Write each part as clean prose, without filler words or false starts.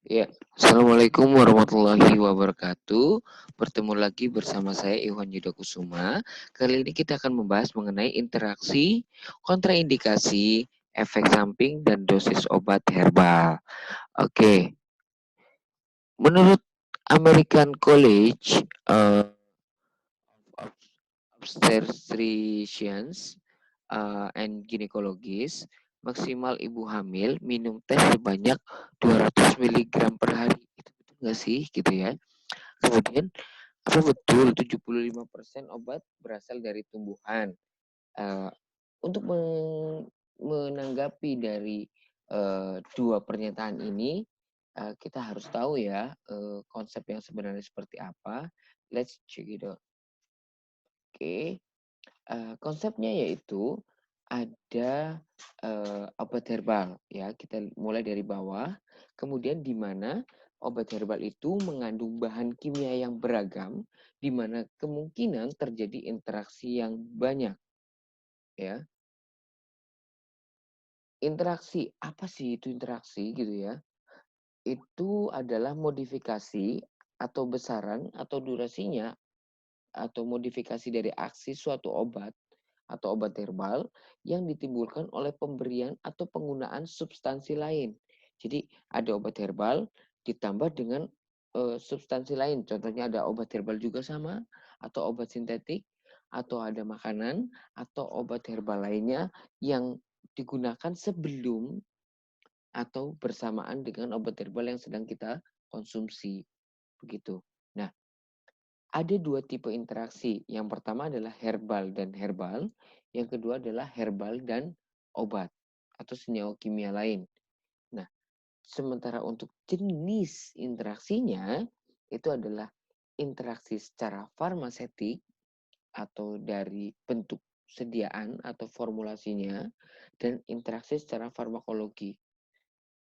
Ya, Assalamualaikum warahmatullahi wabarakatuh. Bertemu lagi bersama saya Iwan Yuda Kusuma. Kali ini kita akan membahas mengenai interaksi, kontraindikasi, efek samping, dan dosis obat herbal. Oke, menurut American College of Obstetricians and Gynecologists, maksimal ibu hamil minum teh sebanyak 200 miligram per hari. Itu betul nggak sih gitu ya? Kemudian, apa betul 75% obat berasal dari tumbuhan? Eee, untuk menanggapi dari, dua pernyataan ini, kita harus tahu ya, konsep yang sebenarnya seperti apa. Let's check it out. Oke, konsepnya yaitu ada, obat herbal ya, kita mulai dari bawah, kemudian di mana obat herbal itu mengandung bahan kimia yang beragam, di mana kemungkinan terjadi interaksi yang banyak ya. Interaksi, apa sih itu interaksi gitu ya? Itu adalah modifikasi atau besaran atau durasinya atau modifikasi dari aksi suatu obat atau obat herbal yang ditimbulkan oleh pemberian atau penggunaan substansi lain. Jadi ada obat herbal ditambah dengan substansi lain. Contohnya ada obat herbal juga sama atau obat sintetik atau ada makanan atau obat herbal lainnya yang digunakan sebelum atau bersamaan dengan obat herbal yang sedang kita konsumsi begitu. Nah, ada dua tipe interaksi. Yang pertama adalah herbal dan herbal. Yang kedua adalah herbal dan obat atau senyawa kimia lain. Nah, sementara untuk jenis interaksinya itu adalah interaksi secara farmasetik atau dari bentuk sediaan atau formulasinya dan interaksi secara farmakologi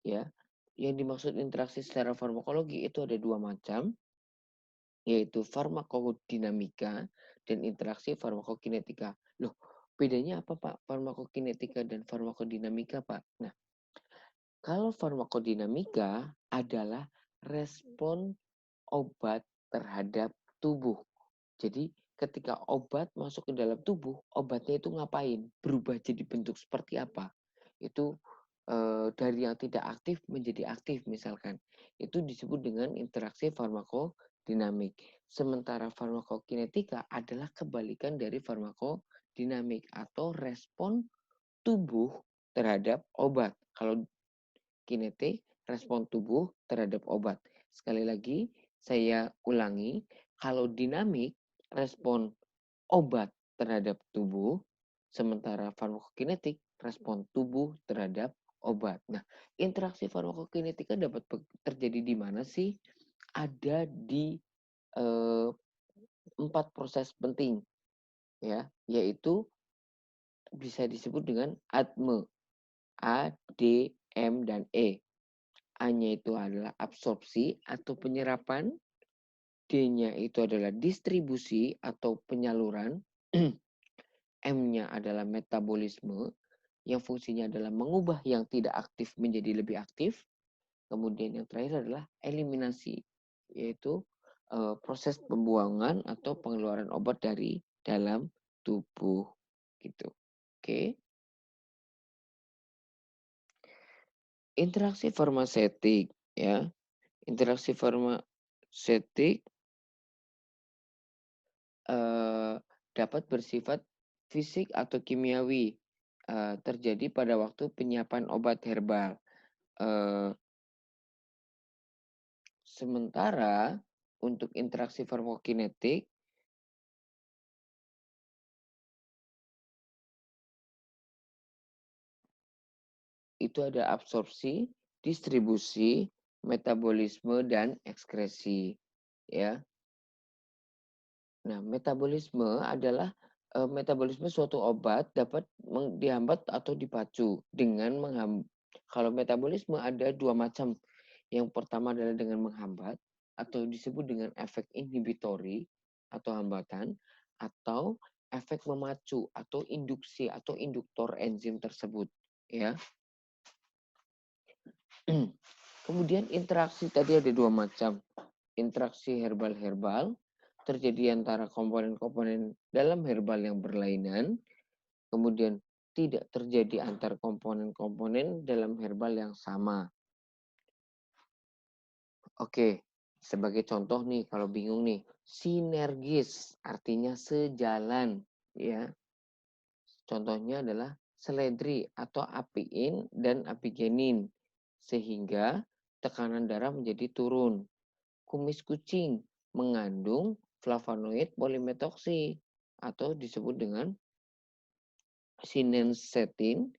ya. Yang dimaksud interaksi secara farmakologi itu ada dua macam, yaitu farmakodinamika dan interaksi farmakokinetika. Loh, bedanya apa Pak? Farmakokinetika dan farmakodinamika Pak? Nah, kalau farmakodinamika adalah respon obat terhadap tubuh. Jadi ketika obat masuk ke dalam tubuh, obatnya itu ngapain? Berubah jadi bentuk seperti apa? Itu dari yang tidak aktif menjadi aktif misalkan. Itu disebut dengan interaksi farmakodinamik. Sementara farmakokinetika adalah kebalikan dari farmakodinamik atau respon tubuh terhadap obat. Kalau kinetik, respon tubuh terhadap obat. Sekali lagi, saya ulangi, kalau dinamik, respon obat terhadap tubuh, sementara farmakokinetik, respon tubuh terhadap obat. Nah, interaksi farmakokinetika dapat terjadi di mana sih? Ada di eh, 4 proses penting, ya, yaitu bisa disebut dengan ADME, A, D, M, dan E. A-nya itu adalah absorpsi atau penyerapan, D-nya itu adalah distribusi atau penyaluran, M-nya adalah metabolisme yang fungsinya adalah mengubah yang tidak aktif menjadi lebih aktif. Kemudian yang terakhir adalah eliminasi, yaitu proses pembuangan atau pengeluaran obat dari dalam tubuh gitu. Oke. Interaksi farmasetik ya. Interaksi farmasetik eh, dapat bersifat fisik atau kimiawi, terjadi pada waktu penyiapan obat herbal. Eh, Sementara untuk interaksi farmakokinetik itu ada absorpsi, distribusi, metabolisme, dan ekskresi. Ya, nah metabolisme adalah metabolisme suatu obat dapat dihambat atau dipacu dengan kalau metabolisme ada dua macam. Yang pertama adalah dengan menghambat atau disebut dengan efek inhibitori atau hambatan atau efek memacu atau induksi atau induktor enzim tersebut ya. Kemudian interaksi tadi ada 2 macam. Interaksi herbal-herbal terjadi antara komponen-komponen dalam herbal yang berlainan, kemudian tidak terjadi antar komponen-komponen dalam herbal yang sama. Oke, sebagai contoh nih kalau bingung nih, sinergis artinya sejalan ya. Contohnya adalah seledri atau apiin dan apigenin sehingga tekanan darah menjadi turun. Kumis kucing mengandung flavonoid polimetoksi atau disebut dengan sinensetin,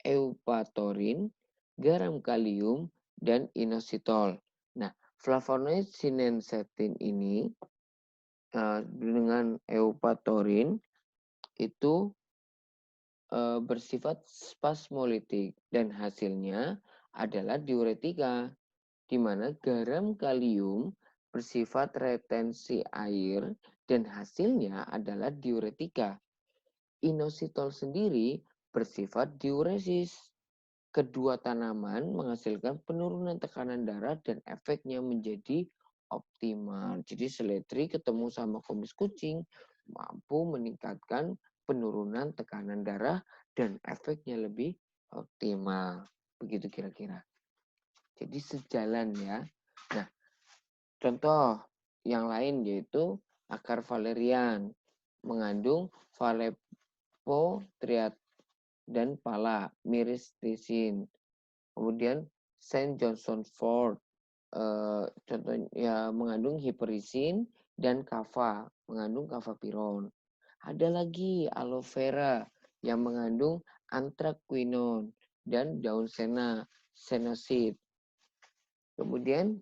eupatorin, garam kalium, dan inositol. Nah, flavonoid sinensetin ini dengan eupatorin itu bersifat spasmolitik dan hasilnya adalah diuretika, di mana garam kalium bersifat retensi air dan hasilnya adalah diuretika. Inositol sendiri bersifat diuresis. Kedua tanaman menghasilkan penurunan tekanan darah dan efeknya menjadi optimal. Jadi seledri ketemu sama kumis kucing mampu meningkatkan penurunan tekanan darah dan efeknya lebih optimal. Begitu kira-kira. Jadi sejalan ya. Nah, contoh yang lain yaitu akar valerian mengandung valepotriat dan pala miristisin. Kemudian Saint Johnson Fort contohnya mengandung hiperisin dan kava, mengandung kafapiron. Ada lagi aloe vera yang mengandung anthraquinone dan daun sena, senaceae. Kemudian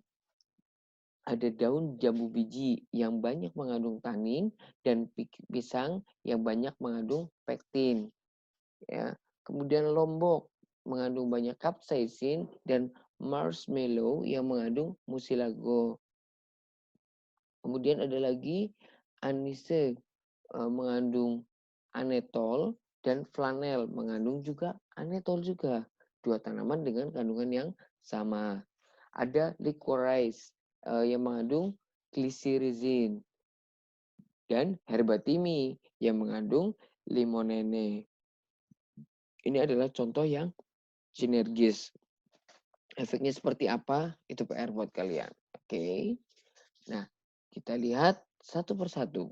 ada daun jambu biji yang banyak mengandung tanin dan pisang yang banyak mengandung pektin. Ya. Kemudian lombok mengandung banyak capsaicin dan marshmallow yang mengandung mucilago. Kemudian ada lagi anise mengandung anetol dan flanel mengandung juga anetol juga. Dua tanaman dengan kandungan yang sama. Ada licorice yang mengandung glycyrrhizin dan herbatimi yang mengandung limonene. Ini adalah contoh yang sinergis. Efeknya seperti apa? Itu PR buat kalian. Oke. Nah, kita lihat satu persatu.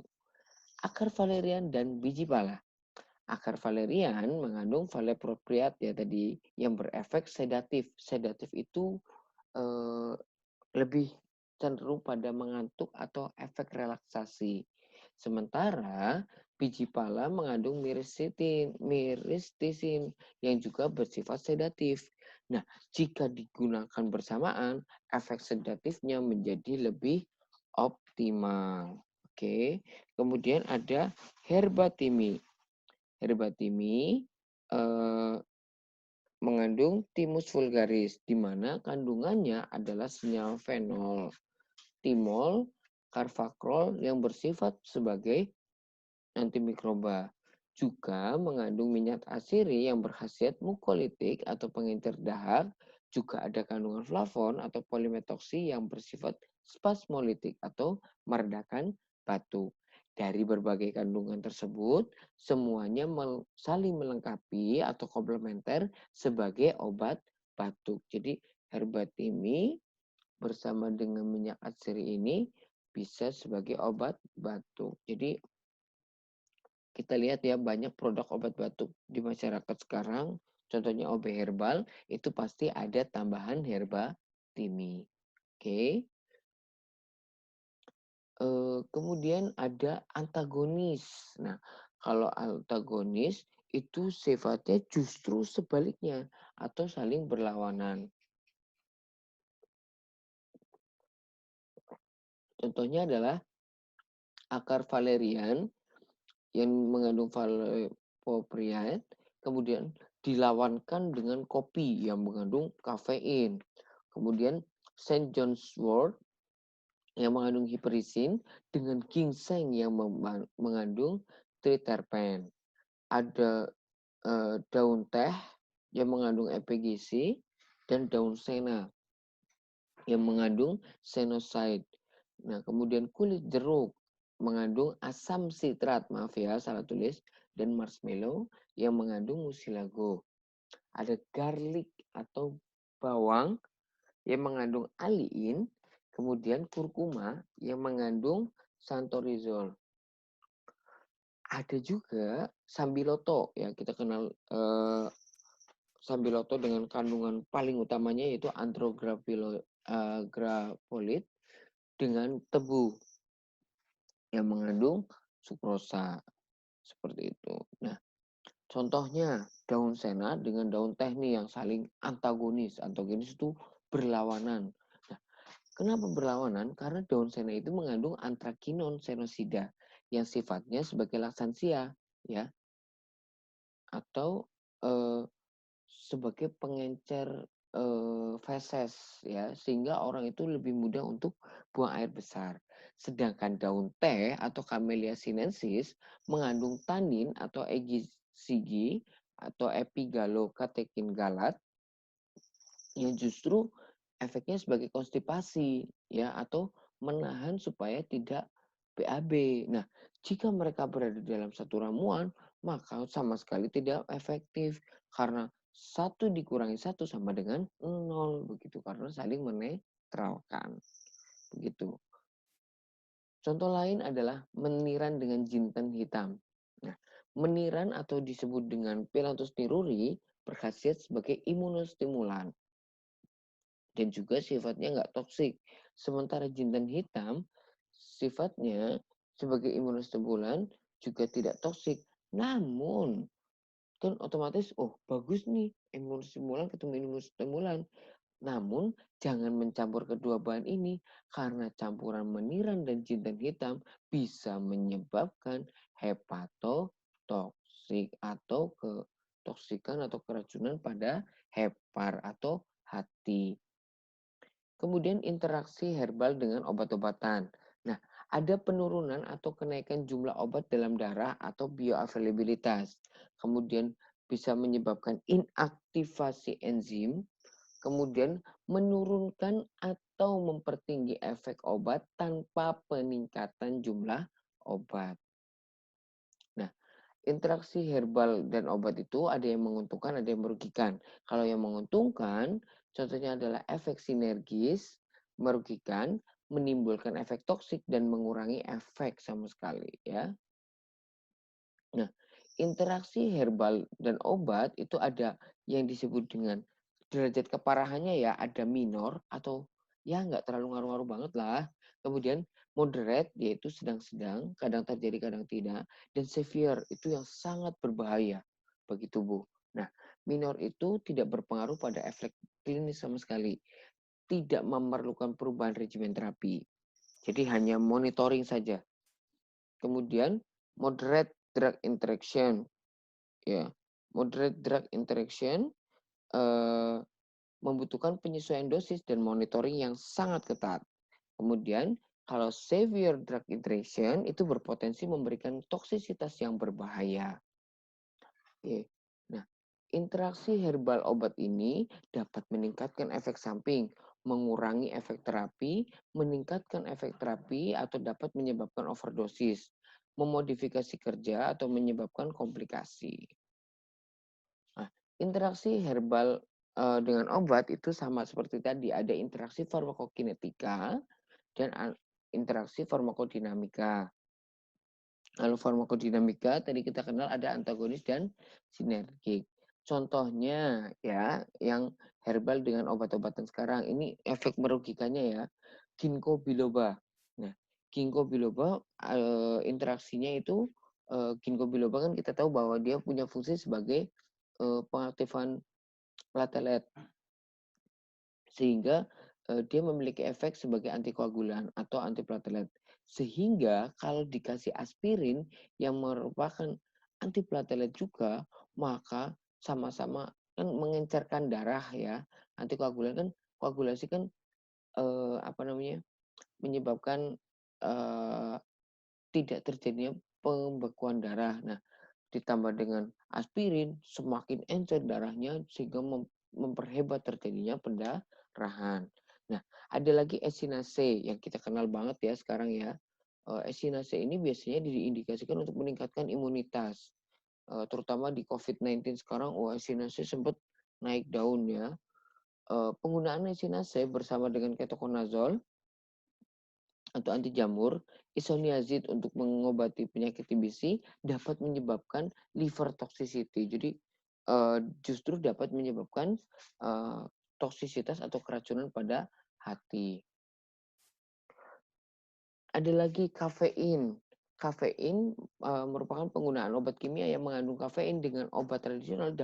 Akar valerian dan biji pala. Akar valerian mengandung valepropriat ya tadi yang berefek sedatif. Sedatif itu lebih cenderung pada mengantuk atau efek relaksasi. Sementara biji pala mengandung miristisin yang juga bersifat sedatif. Nah, jika digunakan bersamaan, efek sedatifnya menjadi lebih optimal. Oke, kemudian ada herbatimi. Herbatimi eh, mengandung Thymus vulgaris, di mana kandungannya adalah senyawa fenol, timol, carfacrol yang bersifat sebagai antimikroba. Juga mengandung minyak asiri yang berkhasiat mukolitik atau pengintir dahak. Juga ada kandungan flavon atau polimetoksi yang bersifat spasmolitik atau meredakan batuk. Dari berbagai kandungan tersebut, semuanya saling melengkapi atau komplementer sebagai obat batuk. Jadi herbatimi bersama dengan minyak asiri ini bisa sebagai obat batuk. Jadi kita lihat ya banyak produk obat batuk di masyarakat sekarang. Contohnya OB herbal itu pasti ada tambahan herba timi. Oke. Kemudian ada antagonis. Nah, kalau antagonis itu sifatnya justru sebaliknya atau saling berlawanan. Contohnya adalah akar valerian yang mengandung valpropriat kemudian dilawankan dengan kopi yang mengandung kafein. Kemudian Saint John's wort yang mengandung hiperisin dengan ginseng yang mengandung triterpen. Ada daun teh yang mengandung EPGC dan daun sena yang mengandung cyanide. Nah, kemudian kulit jeruk mengandung asam sitrat, maaf ya salah tulis, dan marshmallow yang mengandung mucilago. Ada garlic atau bawang yang mengandung aliin, kemudian kurkuma yang mengandung santorizol. Ada juga sambiloto yang kita kenal sambiloto dengan kandungan paling utamanya yaitu grafolid dengan tebu yang mengandung sukrosa seperti itu. Nah, contohnya daun sena dengan daun tehni yang saling antagonis. Antagonis itu berlawanan. Nah, kenapa berlawanan? Karena daun sena itu mengandung antrakinon senosida yang sifatnya sebagai laksansia, ya, atau eh, sebagai pengencer feses, ya, sehingga orang itu lebih mudah untuk buang air besar. Sedangkan daun teh atau Camellia sinensis mengandung tanin atau egisigi atau epigalokatekin galat yang justru efeknya sebagai konstipasi, ya, atau menahan supaya tidak BAB. Nah, jika mereka berada dalam satu ramuan, maka sama sekali tidak efektif karena satu dikurangi satu sama dengan nol begitu karena saling menetralkan begitu. Contoh lain adalah meniran dengan jinten hitam. Nah, meniran atau disebut dengan Phyllanthus niruri berkhasiat sebagai imunostimulan dan juga sifatnya nggak toksik. Sementara jinten hitam sifatnya sebagai imunostimulan juga tidak toksik. Namun kan otomatis oh bagus nih imunostimulan ketemu imunostimulan. Namun jangan mencampur kedua bahan ini karena campuran meniran dan jinten hitam bisa menyebabkan hepatotoksik atau ketoksikan atau keracunan pada hepar atau hati. Kemudian interaksi herbal dengan obat-obatan. Nah, ada penurunan atau kenaikan jumlah obat dalam darah atau bioavailabilitas. Kemudian bisa menyebabkan inaktivasi enzim, kemudian menurunkan atau mempertinggi efek obat tanpa peningkatan jumlah obat. Nah, interaksi herbal dan obat itu ada yang menguntungkan, ada yang merugikan. Kalau yang menguntungkan, contohnya adalah efek sinergis, merugikan, menimbulkan efek toksik dan mengurangi efek sama sekali, ya. Nah, interaksi herbal dan obat itu ada yang disebut dengan derajat keparahannya ya, ada minor atau ya nggak terlalu ngaruh-ngaruh banget lah. Kemudian moderate yaitu sedang-sedang, kadang terjadi kadang tidak, dan severe itu yang sangat berbahaya bagi tubuh. Nah, minor itu tidak berpengaruh pada efek klinis sama sekali, tidak memerlukan perubahan regimen terapi. Jadi hanya monitoring saja. Kemudian moderate drug interaction, ya, moderate drug interaction eh, membutuhkan penyesuaian dosis dan monitoring yang sangat ketat. Kemudian kalau severe drug interaction itu berpotensi memberikan toksisitas yang berbahaya. Oke. Nah, interaksi herbal obat ini dapat meningkatkan efek samping, mengurangi efek terapi, meningkatkan efek terapi atau dapat menyebabkan overdosis, memodifikasi kerja atau menyebabkan komplikasi. Nah, interaksi herbal dengan obat itu sama seperti tadi, ada interaksi farmakokinetika dan interaksi farmakodinamika. Kalau farmakodinamika tadi kita kenal ada antagonis dan sinergik. Contohnya ya, yang herbal dengan obat-obatan sekarang ini efek merugikannya ya, ginkgo biloba. Nah, ginkgo biloba interaksinya itu ginkgo biloba kan kita tahu bahwa dia punya fungsi sebagai pengaktifan platelet sehingga dia memiliki efek sebagai antikoagulan atau antiplatelet. Sehingga kalau dikasih aspirin yang merupakan antiplatelet juga, maka sama-sama kan mengencerkan darah ya. Antikoagulan kan koagulasi kan apa namanya? Menyebabkan eh, tidak terjadinya pembekuan darah. Nah, ditambah dengan aspirin semakin encer darahnya sehingga memperhebat terjadinya pendarahan. Nah, Ada lagi Echinacea yang kita kenal banget ya sekarang ya. Echinacea ini biasanya diindikasikan untuk meningkatkan imunitas, terutama di COVID-19 sekarang. Echinacea sempat naik daun ya. Penggunaan Echinacea bersama dengan ketoconazole atau anti jamur, isoniazid untuk mengobati penyakit TBC dapat menyebabkan liver toxicity. Jadi justru dapat menyebabkan toksisitas atau keracunan pada hati. Ada lagi kafein. Kafein merupakan penggunaan obat kimia yang mengandung kafein dengan obat tradisional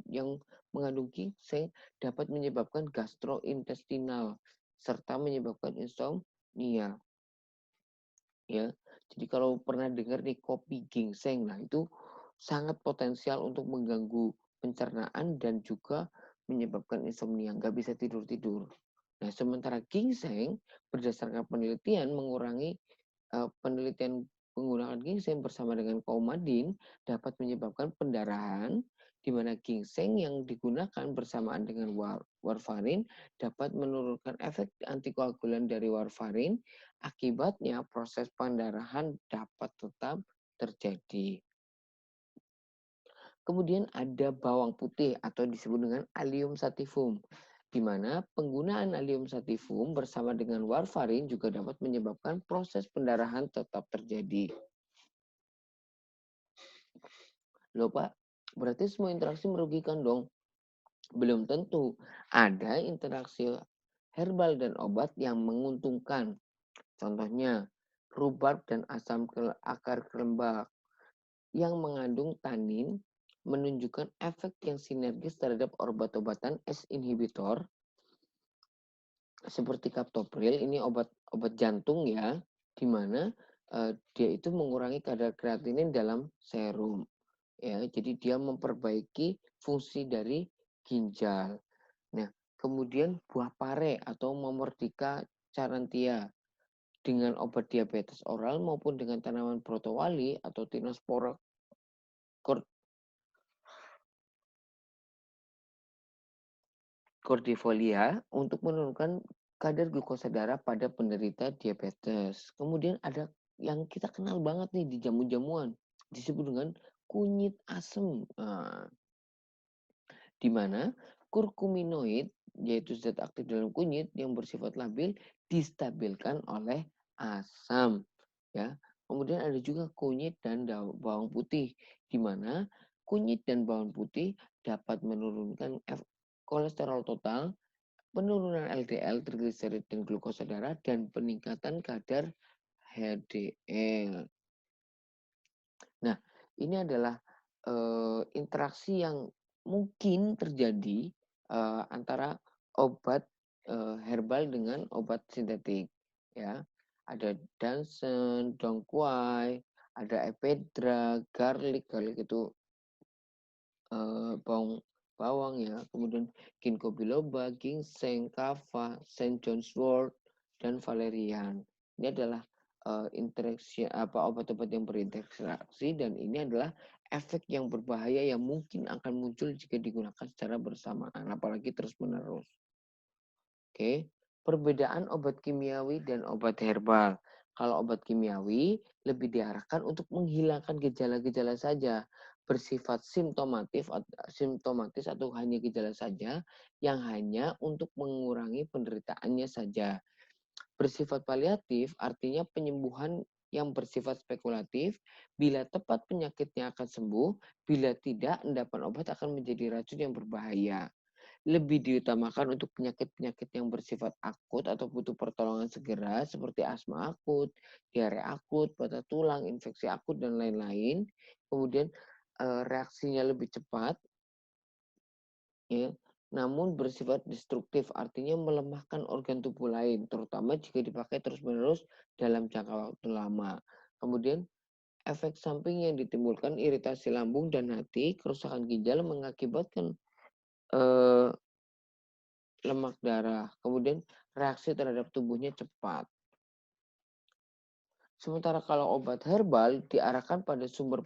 yang mengandung ginseng dapat menyebabkan gastrointestinal serta menyebabkan insomnia. Ya, jadi kalau pernah dengar nih kopi ginseng, nah itu sangat potensial untuk mengganggu pencernaan dan juga menyebabkan insomnia, nggak bisa tidur-tidur. Nah, sementara ginseng berdasarkan penelitian penggunaan ginseng bersama dengan coumadin dapat menyebabkan pendarahan, di mana ginseng yang digunakan bersamaan dengan warfarin dapat menurunkan efek antikoagulan dari warfarin. Akibatnya proses pendarahan dapat tetap terjadi. Kemudian ada bawang putih atau disebut dengan Allium sativum, di mana penggunaan Allium sativum bersama dengan warfarin juga dapat menyebabkan proses pendarahan tetap terjadi. Loh Pak, berarti semua interaksi merugikan dong? Belum tentu. Ada interaksi herbal dan obat yang menguntungkan. Contohnya, rhubarb dan asam akar kelembak yang mengandung tanin menunjukkan efek yang sinergis terhadap obat-obatan S inhibitor seperti captopril. Ini obat jantung ya, di mana dia itu mengurangi kadar kreatinin dalam serum. Ya, jadi dia memperbaiki fungsi dari ginjal. Nah, kemudian buah pare atau Momordica charantia dengan obat diabetes oral maupun dengan tanaman brotowali atau Tinospora cordifolia untuk menurunkan kadar glukosa darah pada penderita diabetes. Kemudian ada yang kita kenal banget nih di jamu-jamuan, disebut dengan kunyit asem. Nah, di mana kurkuminoid, yaitu zat aktif dalam kunyit yang bersifat labil, distabilkan oleh asam. Ya. Kemudian ada juga kunyit dan bawang putih, di mana kunyit dan bawang putih dapat menurunkan kolesterol total, penurunan LDL, trigliserid dan glukosa darah, dan peningkatan kadar HDL. Nah, ini adalah interaksi yang mungkin terjadi antara obat herbal dengan obat sintetik. Ya, ada Dansen, Dongquai, ada ephedra, garlic itu bawang ya, kemudian ginkgo biloba, ginseng, kava, Saint John's wort, dan valerian. Ini adalah interaksi obat-obat yang berinteraksi, dan ini adalah efek yang berbahaya yang mungkin akan muncul jika digunakan secara bersamaan, apalagi terus-menerus. Oke, perbedaan obat kimiawi dan obat herbal. Kalau obat kimiawi lebih diarahkan untuk menghilangkan gejala-gejala saja, bersifat simptomatis atau hanya gejala saja yang hanya untuk mengurangi penderitaannya saja. Bersifat paliatif artinya penyembuhan yang bersifat spekulatif. Bila tepat penyakitnya akan sembuh, bila tidak endapan obat akan menjadi racun yang berbahaya. Lebih diutamakan untuk penyakit-penyakit yang bersifat akut atau butuh pertolongan segera seperti asma akut, diare akut, patah tulang, infeksi akut, dan lain-lain. Kemudian reaksinya lebih cepat, ya, namun bersifat destruktif, artinya melemahkan organ tubuh lain, terutama jika dipakai terus-menerus dalam jangka waktu lama. Kemudian efek samping yang ditimbulkan iritasi lambung dan hati, kerusakan ginjal mengakibatkan eh, lemak darah. Kemudian reaksi terhadap tubuhnya cepat. Sementara kalau obat herbal diarahkan pada sumber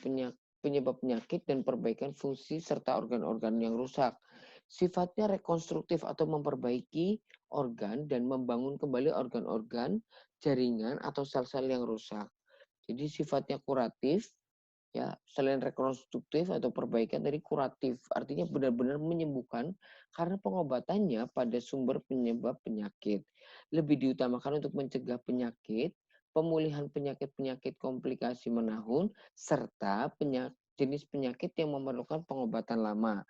penyebab penyakit dan perbaikan fungsi serta organ-organ yang rusak. Sifatnya rekonstruktif atau memperbaiki organ dan membangun kembali organ-organ, jaringan, atau sel-sel yang rusak. Jadi sifatnya kuratif, ya, selain rekonstruktif atau perbaikan dari kuratif, artinya benar-benar menyembuhkan karena pengobatannya pada sumber penyebab penyakit. Lebih diutamakan untuk mencegah penyakit, pemulihan penyakit-penyakit komplikasi menahun, serta jenis penyakit yang memerlukan pengobatan lama.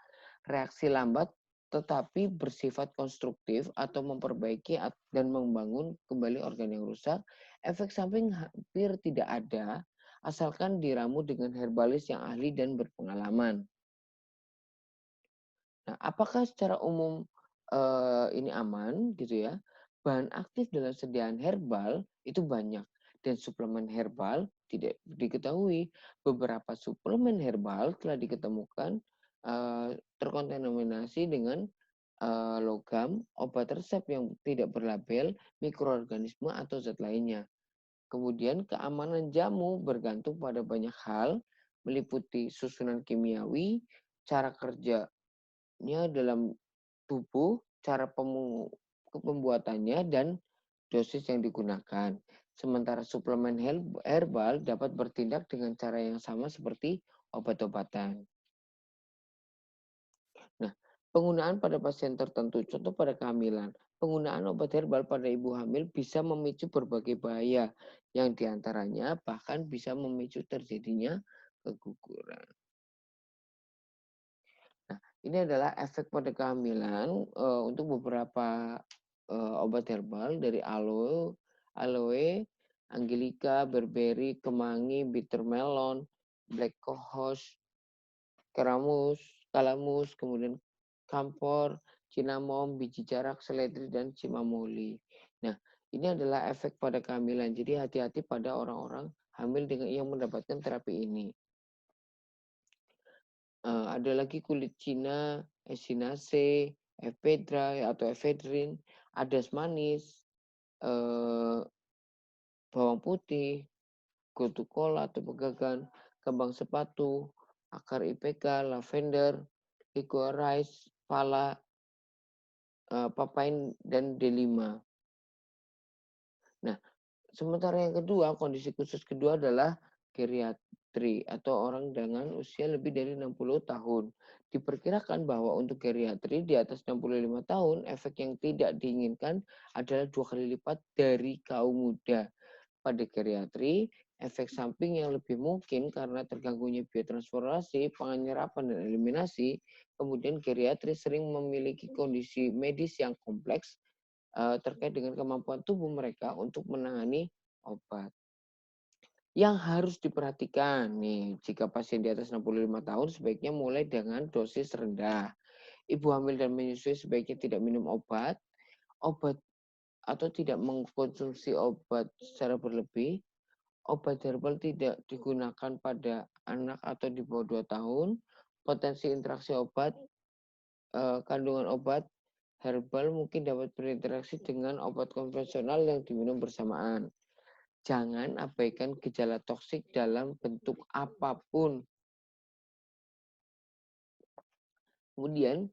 Reaksi lambat tetapi bersifat konstruktif atau memperbaiki dan membangun kembali organ yang rusak. Efek samping hampir tidak ada asalkan diramu dengan herbalis yang ahli dan berpengalaman. Nah, apakah secara umum ini aman gitu ya? Bahan aktif dalam sediaan herbal itu banyak dan suplemen herbal tidak diketahui. Beberapa suplemen herbal telah diketemukan terkontaminasi dengan logam, obat resep yang tidak berlabel, mikroorganisme atau zat lainnya. Kemudian keamanan jamu bergantung pada banyak hal, meliputi susunan kimiawi, cara kerjanya dalam tubuh, cara pembuatannya, dan dosis yang digunakan. Sementara suplemen herbal dapat bertindak dengan cara yang sama seperti obat-obatan. Nah, penggunaan pada pasien tertentu, contoh pada kehamilan. Penggunaan obat herbal pada ibu hamil bisa memicu berbagai bahaya, yang diantaranya bahkan bisa memicu terjadinya keguguran. Nah, ini adalah efek pada kehamilan untuk beberapa obat herbal dari aloe, angelica, berberry, kemangi, bitter melon, black cohosh, kalamus, kemudian kampor, cinnamon, biji jarak, seledri, dan cimamoli. Nah, ini adalah efek pada kehamilan. Jadi hati-hati pada orang-orang hamil dengan yang mendapatkan terapi ini. Ada lagi kulit Cina, echinacea, ephedra atau ephedrine, adas manis, bawang putih, gotu kola atau pegagan, kembang sepatu, akar IPK, lavender, licorice, pala, papain, dan delima. Nah, sementara yang kedua, kondisi khusus kedua adalah geriatri atau orang dengan usia lebih dari 60 tahun. Diperkirakan bahwa untuk geriatri di atas 65 tahun, efek yang tidak diinginkan adalah 2 kali lipat dari kaum muda. Pada geriatri, efek samping yang lebih mungkin karena terganggunya biotransformasi, penyerapan dan eliminasi, kemudian geriatri sering memiliki kondisi medis yang kompleks terkait dengan kemampuan tubuh mereka untuk menangani obat. Yang harus diperhatikan nih, jika pasien di atas 65 tahun sebaiknya mulai dengan dosis rendah. Ibu hamil dan menyusui sebaiknya tidak minum obat atau tidak mengkonsumsi obat secara berlebih. Obat herbal tidak digunakan pada anak atau di bawah 2 tahun. Potensi interaksi obat, kandungan obat herbal mungkin dapat berinteraksi dengan obat konvensional yang diminum bersamaan. Jangan abaikan gejala toksik dalam bentuk apapun. Kemudian,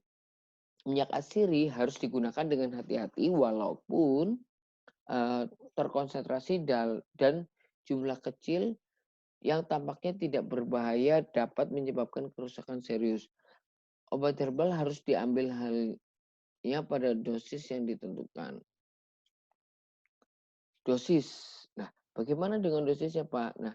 minyak asiri harus digunakan dengan hati-hati walaupun terkonsentrasi dan jumlah kecil yang tampaknya tidak berbahaya dapat menyebabkan kerusakan serius. Obat herbal harus diambil halnya pada dosis yang ditentukan. Dosis. Nah, bagaimana dengan dosisnya, Pak? Nah,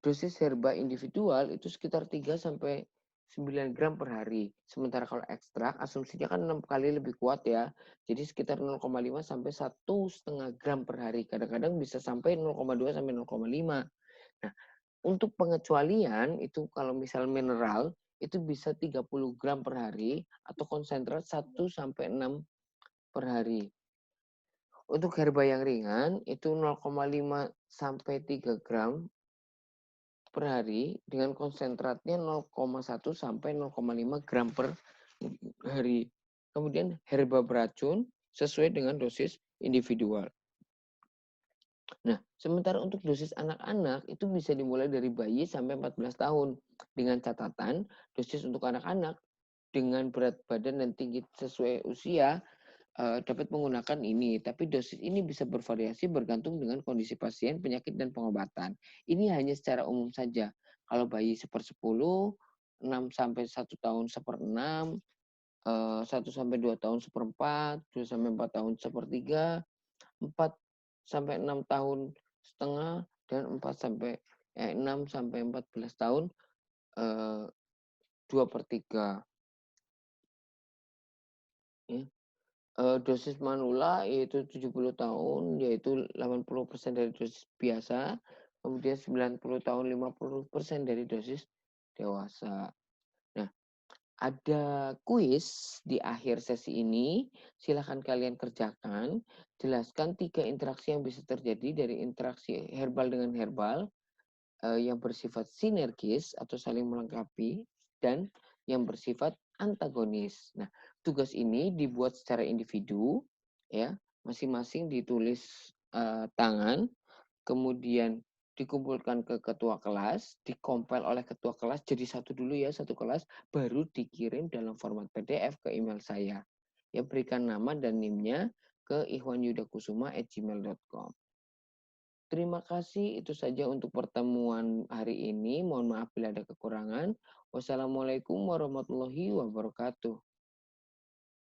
dosis herba individual itu sekitar 3 sampai 9 gram per hari. Sementara kalau ekstrak, asumsinya kan 6 kali lebih kuat ya. Jadi sekitar 0,5 sampai 1,5 gram per hari. Kadang-kadang bisa sampai 0,2 sampai 0,5. Nah, untuk pengecualian itu kalau misal mineral itu bisa 30 gram per hari atau konsentrat 1 sampai 6 per hari. Untuk herba yang ringan itu 0,5 sampai 3 gram per hari dengan konsentratnya 0,1 sampai 0,5 gram per hari. Kemudian herba beracun sesuai dengan dosis individual. Nah, sementara untuk dosis anak-anak itu bisa dimulai dari bayi sampai 14 tahun. Dengan catatan, dosis untuk anak-anak dengan berat badan dan tinggi sesuai usia, dapat menggunakan ini, tapi dosis ini bisa bervariasi bergantung dengan kondisi pasien, penyakit, dan pengobatan. Ini hanya secara umum saja. Kalau bayi 1/10, 6 sampai 1 tahun 1/6, 1 sampai 2 tahun 1/4, 2 sampai 4 tahun 1/3, 4 sampai 6 tahun setengah, dan 6 sampai 14 tahun, eee, 2/3, ya. Dosis manula yaitu 70 tahun, yaitu 80% dari dosis biasa, kemudian 90 tahun 50% dari dosis dewasa. Nah, ada kuis di akhir sesi ini, silakan kalian kerjakan. Jelaskan 3 interaksi yang bisa terjadi dari interaksi herbal dengan herbal, yang bersifat sinergis atau saling melengkapi, dan yang bersifat antagonis. Nah, tugas ini dibuat secara individu, ya, masing-masing ditulis, tangan, kemudian dikumpulkan ke ketua kelas, dikompil oleh ketua kelas jadi satu dulu ya, satu kelas, baru dikirim dalam format PDF ke email saya. Ya, berikan nama dan NIM-nya ke ihwanyudakusuma@gmail.com. Terima kasih, itu saja untuk pertemuan hari ini. Mohon maaf bila ada kekurangan. Wassalamualaikum warahmatullahi wabarakatuh.